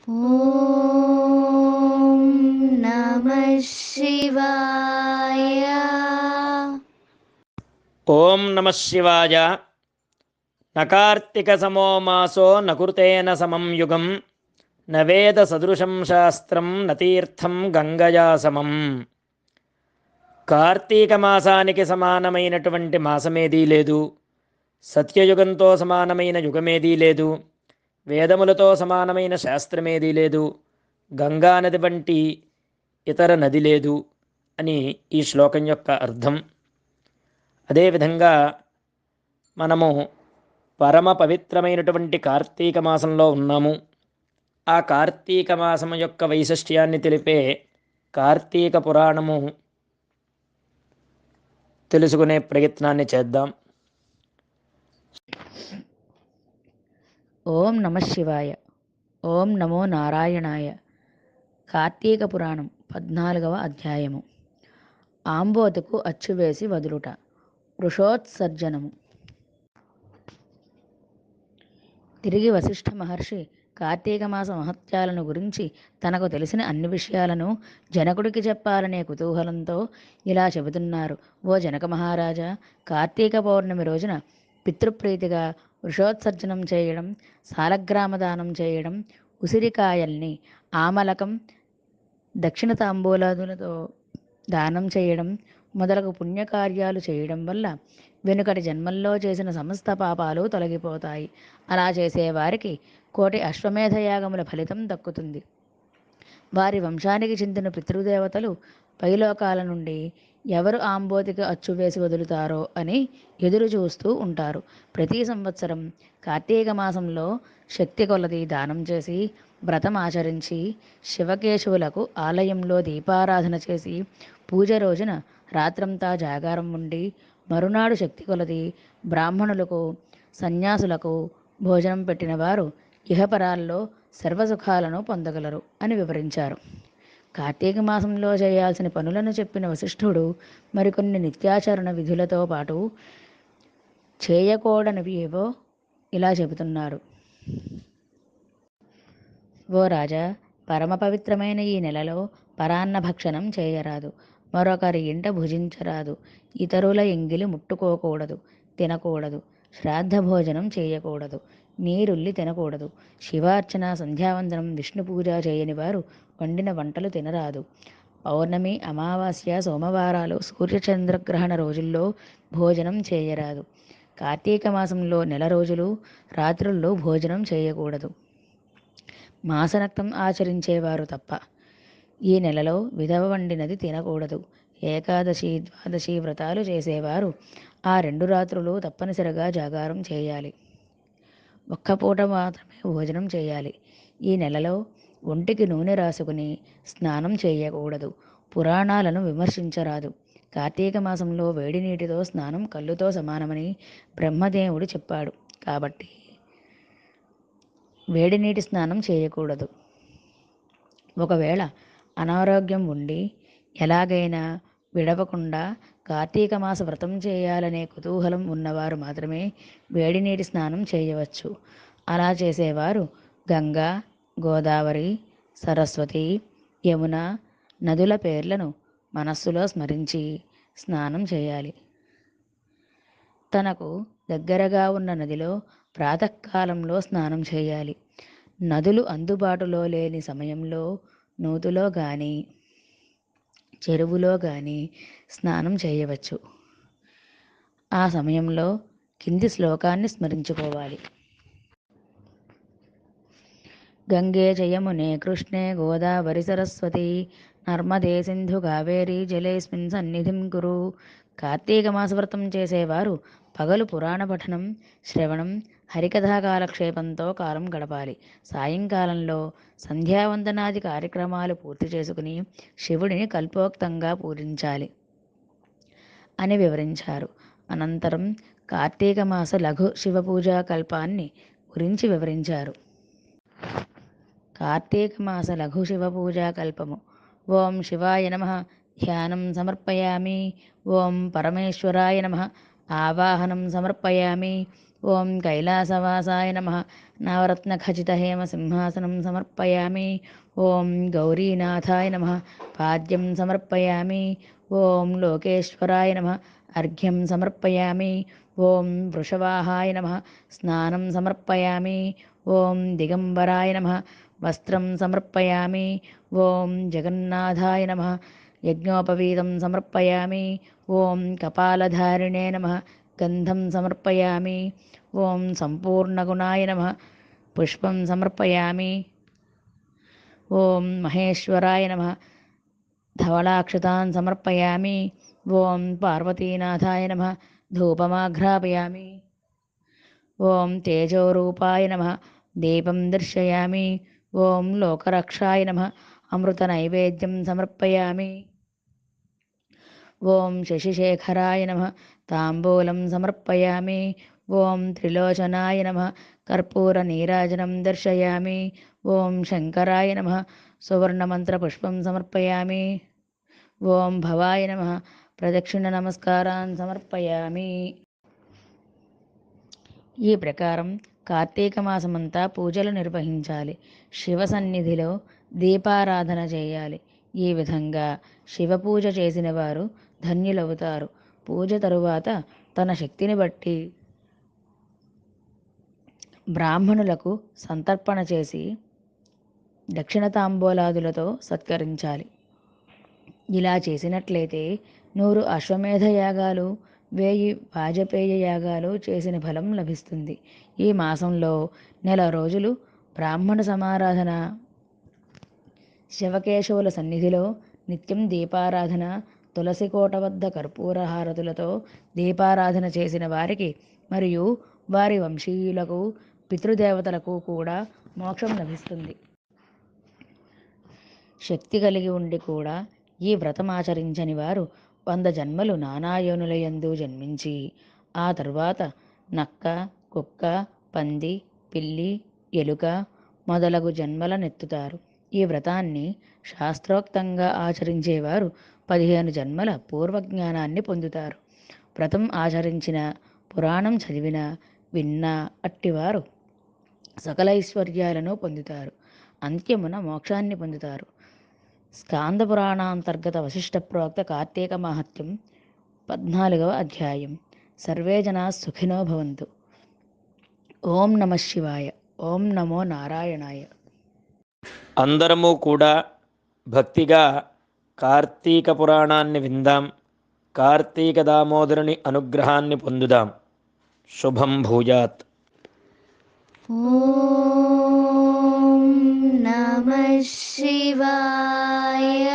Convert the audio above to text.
ఓం నమః శివాయ. ఓం నమః శివాయ. నకార్తిక సమో మాసో నకృతేన సమం యుగం నవేద సదృశం శాస్త్రం నతీర్థం గంగయా సమం. కార్తీక మాసానికి సమానమైనటువంటి మాసమేదీ లేదు. సత్యయుగంతో సమానమైన యుగమేదీ లేదు. వేదములతో సమానమైన శాస్త్రమేదీ లేదు. గంగా నది వంటి ఇతర నది లేదు అని ఈ శ్లోకం యొక్క అర్థం. అదేవిధంగా మనము పరమ పవిత్రమైనటువంటి కార్తీక మాసంలో ఉన్నాము. ఆ కార్తీక మాసం యొక్క వైశిష్ట్యాన్ని తెలిపే కార్తీక పురాణము తెలుసుకునే ప్రయత్నాన్ని చేద్దాం. ఓం నమః శివాయ. ఓం నమో నారాయణాయ. కార్తీక పురాణం 14వ అధ్యాయము. ఆంబోతుకు అచ్చువేసి వదులుట. వృషోత్సర్జనము. తిరిగి వశిష్ఠ మహర్షి కార్తీక మాస మహత్యాలను గురించి తనకు తెలిసిన అన్ని విషయాలను జనకుడికి చెప్పాలనే కుతూహలంతో ఇలా చెబుతున్నారు. ఓ జనక మహారాజా, కార్తీక పౌర్ణమి రోజున పితృప్రీతిగా వృషోత్సర్జనం చేయడం, సాలగ్రామ దానం చేయడం, ఉసిరికాయల్ని ఆమలకం, దక్షిణ తాంబూలాదులతో దానం చేయడం మొదలగు పుణ్యకార్యాలు చేయడం వల్ల వెనుకటి జన్మల్లో చేసిన సమస్త పాపాలు తొలగిపోతాయి. అలా చేసేవారికి 1,000,000 అశ్వమేధయాగముల ఫలితం దక్కుతుంది. వారి వంశానికి చెందిన పితృదేవతలు పైలోకాల నుండి ఎవరు ఆంబోతికి అచ్చువేసి వదులుతారో అని ఎదురు చూస్తూ ఉంటారు. ప్రతి సంవత్సరం కార్తీక మాసంలో శక్తి కొలది దానం చేసి, వ్రతం ఆచరించి, శివకేశవులకు ఆలయంలో దీపారాధన చేసి, పూజ రోజున రాత్రంతా జాగారం ఉండి, మరునాడు శక్తి కొలది బ్రాహ్మణులకు, సన్యాసులకు భోజనం పెట్టిన వారు ఇహపరాల్లో సర్వసుఖాలను పొందగలరు అని వివరించారు. కార్తీక మాసంలో చేయాల్సిన పనులను చెప్పిన వశిష్ఠుడు మరికొన్ని నిత్యాచరణ విధులతో పాటు చేయకూడనివి ఏవో ఇలా చెబుతున్నారు. ఓ రాజా, పరమ పవిత్రమైన ఈ నెలలో పరాన్న భక్షణం చేయరాదు. మరొకరి ఇంట భుజించరాదు. ఇతరుల ఎంగిలి ముట్టుకోకూడదు, తినకూడదు. శ్రాద్ధ భోజనం చేయకూడదు. నీరుల్లి తినకూడదు. శివార్చన, సంధ్యావందనం, విష్ణు పూజ చేయని వారు వండిన వంటలు తినరాదు. పౌర్ణమి, అమావాస్య, సోమవారాలు, సూర్యచంద్రగ్రహణ రోజుల్లో భోజనం చేయరాదు. కార్తీక మాసంలో నెల రోజులు రాత్రుల్లో భోజనం చేయకూడదు. మాసనక్తం ఆచరించేవారు తప్ప. ఈ నెలలో విధవ వండినది తినకూడదు. ఏకాదశి, ద్వాదశి వ్రతాలు చేసేవారు ఆ 2 రాత్రులు తప్పనిసరిగా జాగారం చేయాలి. ఒక్క పూట మాత్రమే భోజనం చేయాలి. ఈ నెలలో ఒంటికి నూనె రాసుకుని స్నానం చేయకూడదు. పురాణాలను విమర్శించరాదు. కార్తీక మాసంలో వేడి నీటితో స్నానం కళ్ళుతో సమానమని బ్రహ్మదేవుడు చెప్పాడు. కాబట్టి వేడి నీటి స్నానం చేయకూడదు. ఒకవేళ అనారోగ్యం ఉండి ఎలాగైనా విడవకుండా కార్తీక మాస వ్రతం చేయాలనే కుతూహలం ఉన్నవారు మాత్రమే వేడి నీటి స్నానం చేయవచ్చు. అలా చేసేవారు గంగా, గోదావరి, సరస్వతి, యమున నదుల పేర్లను మనస్సులో స్మరించి స్నానం చేయాలి. తనకు దగ్గరగా ఉన్న నదిలో ప్రాతకాలంలో స్నానం చేయాలి. నదులు అందుబాటులో లేని సమయంలో నూతిలో కానీ చెరువులో కానీ స్నానం చేయవచ్చు. ఆ సమయంలో కింది శ్లోకాన్ని స్మరించుకోవాలి. గంగే చ యమునే కృష్ణే గోదావరి సరస్వతి నర్మదే సింధు కావేరీ జలేస్మిన్ సన్నిధిం కురు. కార్తీక మాస వ్రతం చేసేవారు పగలు పురాణ పఠనం, శ్రవణం, హరికథా కాలక్షేపంతో కాలం గడపాలి. సాయంకాలంలో సంధ్యావందనాది కార్యక్రమాలు పూర్తి చేసుకుని శివుడిని కల్పోక్తంగా పూజించాలి అని వివరించారు. అనంతరం కార్తీక మాస లఘు శివపూజా కల్పాన్ని గురించి వివరించారు. కార్తీక మాస లఘు శివపూజా కల్పము. ఓం శివాయ నమః. ధ్యానం సమర్పయామి. ఓం పరమేశ్వరాయ నమః. ఆవాహనం సమర్పయామి. ఓం కైలాసవాసాయ నమః. నవరత్నఖచితహేమసింహాసనం సమర్పయామి. ఓం గౌరీనాథాయ నమః. పాద్యం సమర్పయామి. ఓం లోకేశ్వరాయ నమః. అర్ఘ్యం సమర్పయామి. ఓం వృషవాహాయ నమః. స్నానం సమర్పయామి. ఓం దిగంబరాయ నమః. వస్త్రం సమర్పయామి. ఓం జగన్నాథాయ నమః. యజ్ఞోపవీతం సమర్పయామి. ఓం కపాలధారిణే నమః. గంధం సమర్పయామి. ఓం సంపూర్ణగుణాయ నమః. పుష్పం సమర్పయామి. ఓం మహేశ్వరాయ నమః. ధవళాక్షతాన్ సమర్పయామి. ఓం పార్వతీనాథాయ నమః. ధూపమాఘ్రాపయామి. ఓం తేజోరూపాయ నమః. దీపం దర్శయామి. ఓం లోకరక్షాయ నమః. అమృతనైవేద్యం సమర్పయామి. ఓం శశిశేఖరాయ నమః. తాంబూలం సమర్పయామి. ఓం త్రిలోచనాయ నమః. కర్పూరనీరాజనం దర్శయామి. ఓం శంకరాయ నమః. సువర్ణమంత్రపుష్పం సమర్పయామి. ఓం భవాయ నమః. ప్రదక్షిణ నమస్కారాన్ సమర్పయామి. ఈ ప్రకారం కార్తీక మాసమంతా పూజలు నిర్వహించాలి. శివ సన్నిధిలో దీపారాధన చేయాలి. ఈ విధంగా శివ పూజ చేసిన వారు ధన్యులవుతారు. పూజ తరువాత తన శక్తిని బట్టి బ్రాహ్మణులకు సంతర్పణ చేసి దక్షిణ తాంబూలాదులతో సత్కరించాలి. ఇలా చేసినట్లయితే 100 అశ్వమేధ యాగాలు, 1000 వాజపేయ యాగాలు చేసిన ఫలం లభిస్తుంది. ఈ మాసంలో నెల రోజులు బ్రాహ్మణ సమారాధన, శివకేశవుల సన్నిధిలో నిత్యం దీపారాధన, తులసి కోట వద్ద కర్పూర హారతులతో దీపారాధన చేసిన వారికి మరియు వారి వంశీయులకు, పితృదేవతలకు కూడా మోక్షం లభిస్తుంది. శక్తి కలిగి ఉండి కూడా ఈ వ్రతం ఆచరించని వారు 100 జన్మలు నానాయోనులయందు జన్మించి ఆ తరువాత నక్క, కుక్క, పంది, పిల్లి, ఎలుక మొదలగు జన్మలనెత్తుతారు. ఈ వ్రతాన్ని శాస్త్రోక్తంగా ఆచరించేవారు 15 జన్మల పూర్వజ్ఞానాన్ని పొందుతారు. వ్రతం ఆచరించిన, పురాణం చదివిన, విన్న అట్టివారు సకల ఐశ్వర్యాలను పొందుతారు. అంత్యమున మోక్షాన్ని పొందుతారు. స్కాంద పురాణాంతర్గత వశిష్ఠ ప్రోక్త కార్తీక మాహత్యం 14వ అధ్యాయం. సర్వే జనా సుఖినో భవంతు. ఓం నమః శివాయ. ఓం నమో నారాయణాయ. అందరము కూడా భక్తిగా కార్తీక పురాణాన్ని విందాం. కార్తీక దామోదరుని అనుగ్రహాన్ని పొందుదాం. శుభం భూయాత్. ఓం నమః శివాయ.